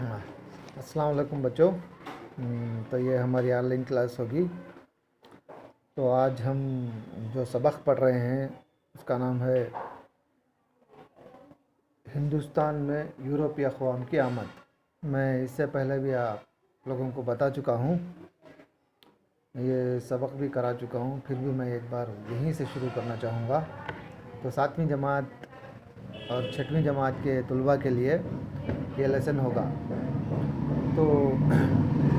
अस्सलाम वालेकुम बच्चों। तो ये हमारी ऑनलाइन क्लास होगी। तो आज हम जो सबक पढ़ रहे हैं उसका नाम है हिंदुस्तान में यूरोपीय अक़वाम की आमद। मैं इससे पहले भी आप लोगों को बता चुका हूँ, ये सबक भी करा चुका हूँ, फिर भी मैं एक बार यहीं से शुरू करना चाहूँगा। तो 7वीं जमात और 6वीं जमात के तलबा के लिए ये लेसन होगा। तो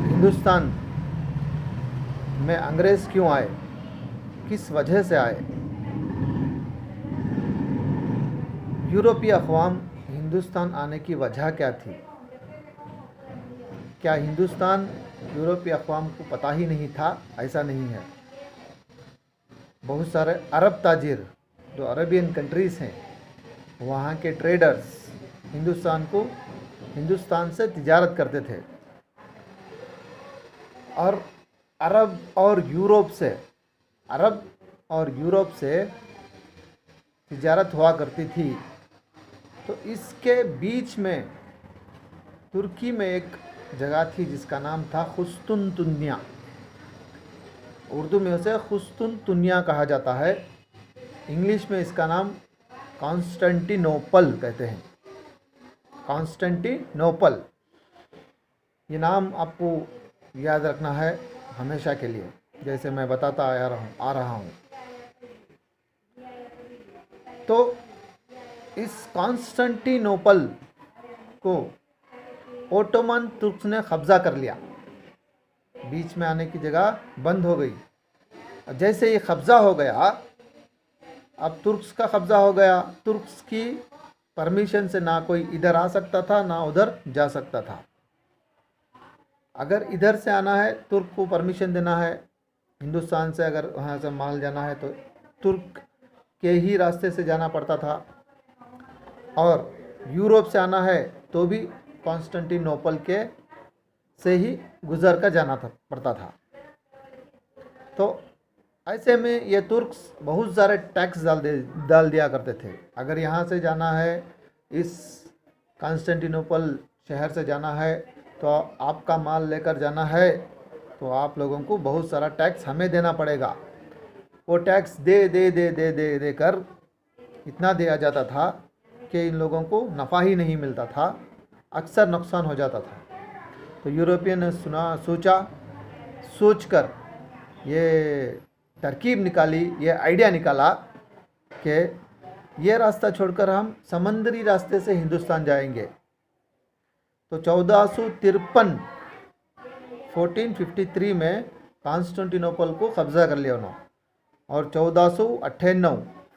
हिंदुस्तान में अंग्रेज़ क्यों आए, किस वजह से आए, यूरोपीय अक़वाम हिंदुस्तान आने की वजह क्या थी, क्या हिंदुस्तान यूरोपीय अक़वाम को पता ही नहीं था? ऐसा नहीं है। बहुत सारे अरब ताजिर जो अरेबियन कंट्रीज़ हैं, वहाँ के ट्रेडर्स हिंदुस्तान से तिजारत करते थे और अरब और यूरोप से तिजारत हुआ करती थी। तो इसके बीच में तुर्की में एक जगह थी जिसका नाम था कुस्तुनतुनिया। उर्दू में उसे कुस्तुनतुनिया कहा जाता है, इंग्लिश में इसका नाम कॉन्स्टेंटिनोपल कहते हैं। कॉन्स्टेंटिनोपल, ये नाम आपको याद रखना है हमेशा के लिए, जैसे मैं बताता आ रहा हूँ। तो इस कॉन्स्टेंटिनोपल को ओटोमन तुर्क्स ने कब्ज़ा कर लिया, बीच में आने की जगह बंद हो गई। जैसे ये कब्ज़ा हो गया, अब तुर्क्स का कब्ज़ा हो गया, तुर्क्स की परमिशन से ना कोई इधर आ सकता था ना उधर जा सकता था। अगर इधर से आना है तुर्क को परमिशन देना है, हिंदुस्तान से अगर वहाँ से माल जाना है तो तुर्क के ही रास्ते से जाना पड़ता था, और यूरोप से आना है तो भी कॉन्स्टेंटिनोपल के से ही गुजर कर जाना पड़ता था। तो ऐसे में ये तुर्क्स बहुत सारे टैक्स डाल दिया करते थे। अगर यहाँ से जाना है, इस कॉन्स्टेंटिनोपल शहर से जाना है, तो आपका माल लेकर जाना है तो आप लोगों को बहुत सारा टैक्स हमें देना पड़ेगा। वो टैक्स दे कर इतना दिया जाता था कि इन लोगों को नफ़ा ही नहीं मिलता था, अक्सर नुकसान हो जाता था। तो यूरोपियन ने सोचकर ये तरकीब निकाली, ये आइडिया निकाला कि ये रास्ता छोड़कर हम समंदरी रास्ते से हिंदुस्तान जाएंगे। तो 1453 में कॉन्स्टेंटिनोपल को कब्ज़ा कर लिया उन्होंने, और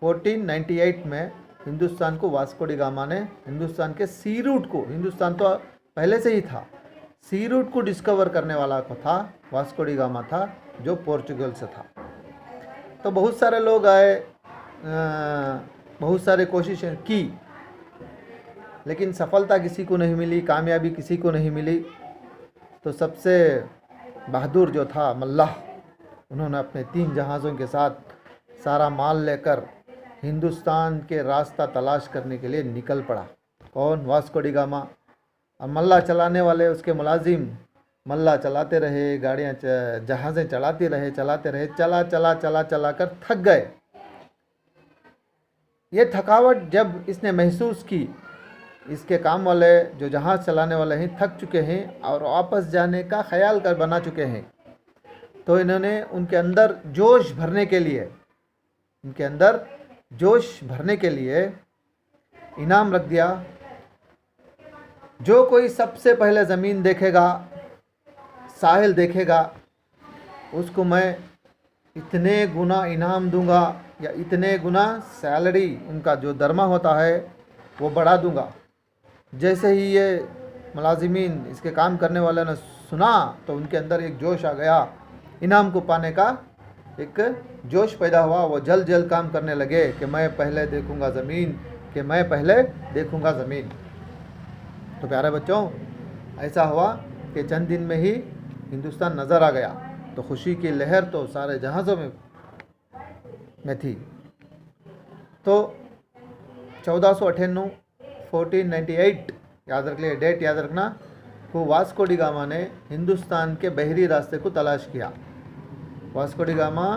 1498 में हिंदुस्तान को वास्को डी गामा ने हिंदुस्तान के सी रूट को, हिंदुस्तान तो पहले से ही था, सी रूट को डिस्कवर करने वाला को था वास्को डी गामा था, जो पोर्चुगल से था। तो बहुत सारे लोग आए, बहुत सारे कोशिशें की, लेकिन सफलता किसी को नहीं मिली, कामयाबी किसी को नहीं मिली। तो सबसे बहादुर जो था मल्लाह, उन्होंने अपने 3 जहाज़ों के साथ सारा माल लेकर हिंदुस्तान के रास्ता तलाश करने के लिए निकल पड़ा। कौन? Vasco da gamma. अब मल्लाह चलाने वाले, उसके मुलाजिम मल्लाह चलाते रहे, गाड़ियाँ जहाज़ें चलाते रहे, चला कर थक गए। ये थकावट जब इसने महसूस की, इसके काम वाले जो जहाज़ चलाने वाले हैं थक चुके हैं और वापस जाने का ख्याल कर बना चुके हैं, तो इन्होंने उनके अंदर जोश भरने के लिए इनाम रख दिया। जो कोई सबसे पहले ज़मीन देखेगा, साहिल देखेगा, उसको मैं इतने गुना इनाम दूंगा, या इतने गुना सैलरी, उनका जो दरमा होता है वो बढ़ा दूंगा। जैसे ही ये मुलाजिमीन, इसके काम करने वाले ने सुना, तो उनके अंदर एक जोश आ गया, इनाम को पाने का एक जोश पैदा हुआ। वो जल्द काम करने लगे कि मैं पहले देखूंगा ज़मीन। तो प्यारे बच्चों, ऐसा हुआ कि चंद दिन में ही हिंदुस्तान नज़र आ गया। तो खुशी की लहर तो सारे जहाज़ों में थी। तो 1498 1498 याद रख लिए, डेट याद रखना, को वास्को डी गामा ने हिंदुस्तान के बहरी रास्ते को तलाश किया। Vasco da Gama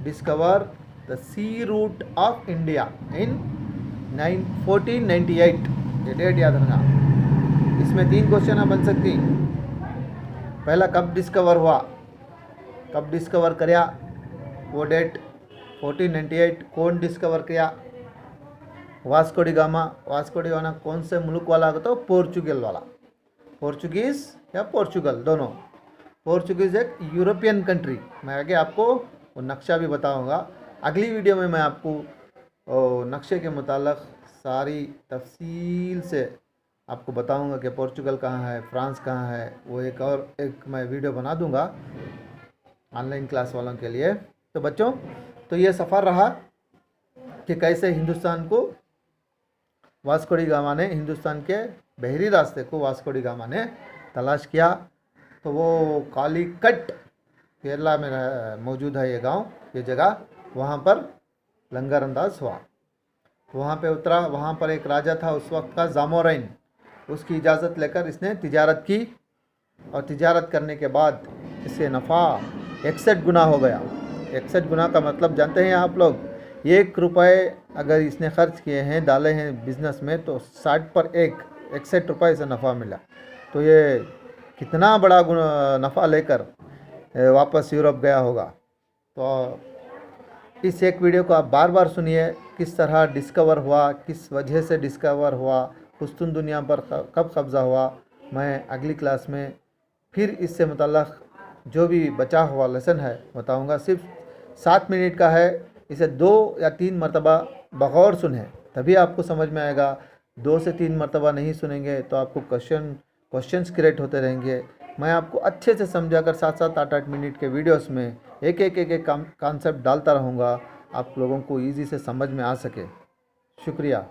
discover the sea route of India in 1498। ये डेट याद रखना। इसमें 3 क्वेश्चन बन सकती। पहला, कब डिस्कवर हुआ, कब डिस्कवर किया, वो डेट 1498। कौन डिस्कवर किया, Vasco da gamma. Vasco da gamma कौन से मुल्क वाला, तो पोर्चुगल वाला, पोर्चुगीज़ या पोर्चुगल दोनों। पोर्चुगीज़ एक यूरोपियन कंट्री। मैं आगे आपको वो नक्शा भी बताऊंगा। अगली वीडियो में मैं आपको नक्शे के मुताल्लिक़ सारी तफसील से आपको बताऊंगा कि पोर्चुगल कहाँ है, फ्रांस कहाँ है। वो एक मैं वीडियो बना दूंगा ऑनलाइन क्लास वालों के लिए। तो बच्चों, तो ये सफ़र रहा कि कैसे हिंदुस्तान को वास्को डी गामा ने, हिंदुस्तान के बहरी रास्ते को वास्को डी गामा ने तलाश किया। तो वो कालीकट केरला में मौजूद है ये गांव, ये जगह। वहाँ पर लंगर अंदाज हुआ, वहाँ पे उतरा। वहाँ पर एक राजा था उस वक्त का, जामोरिन। उसकी इजाज़त लेकर इसने तिजारत की, और तिजारत करने के बाद इससे नफ़ा 61 गुना हो गया। 61 गुना का मतलब जानते हैं आप लोग? 1 रुपये अगर इसने खर्च किए हैं, डाले हैं बिज़नेस में, तो 60 पर 1, 61 रुपये से नफ़ा मिला। तो ये कितना बड़ा नफ़ा लेकर वापस यूरोप गया होगा। तो इस एक वीडियो को आप बार बार सुनिए, किस तरह डिस्कवर हुआ, किस वजह से डिस्कवर हुआ, पुश्तून दुनिया पर कब कब्ज़ा हुआ। मैं अगली क्लास में फिर इससे मुतल्लक़ जो भी बचा हुआ लेसन है बताऊंगा। सिर्फ 7 मिनट का है, इसे 2 या 3 मरतबा बग़ौर सुने, तभी आपको समझ में आएगा। 2 से 3 मरतबा नहीं सुनेंगे तो आपको क्वेश्चंस क्रिएट होते रहेंगे। मैं आपको अच्छे से समझाकर 7-7, 8-8 मिनट के वीडियोस में एक कॉन्सेप्ट डालता रहूँगा, आप लोगों को ईजी से समझ में आ सके। शुक्रिया।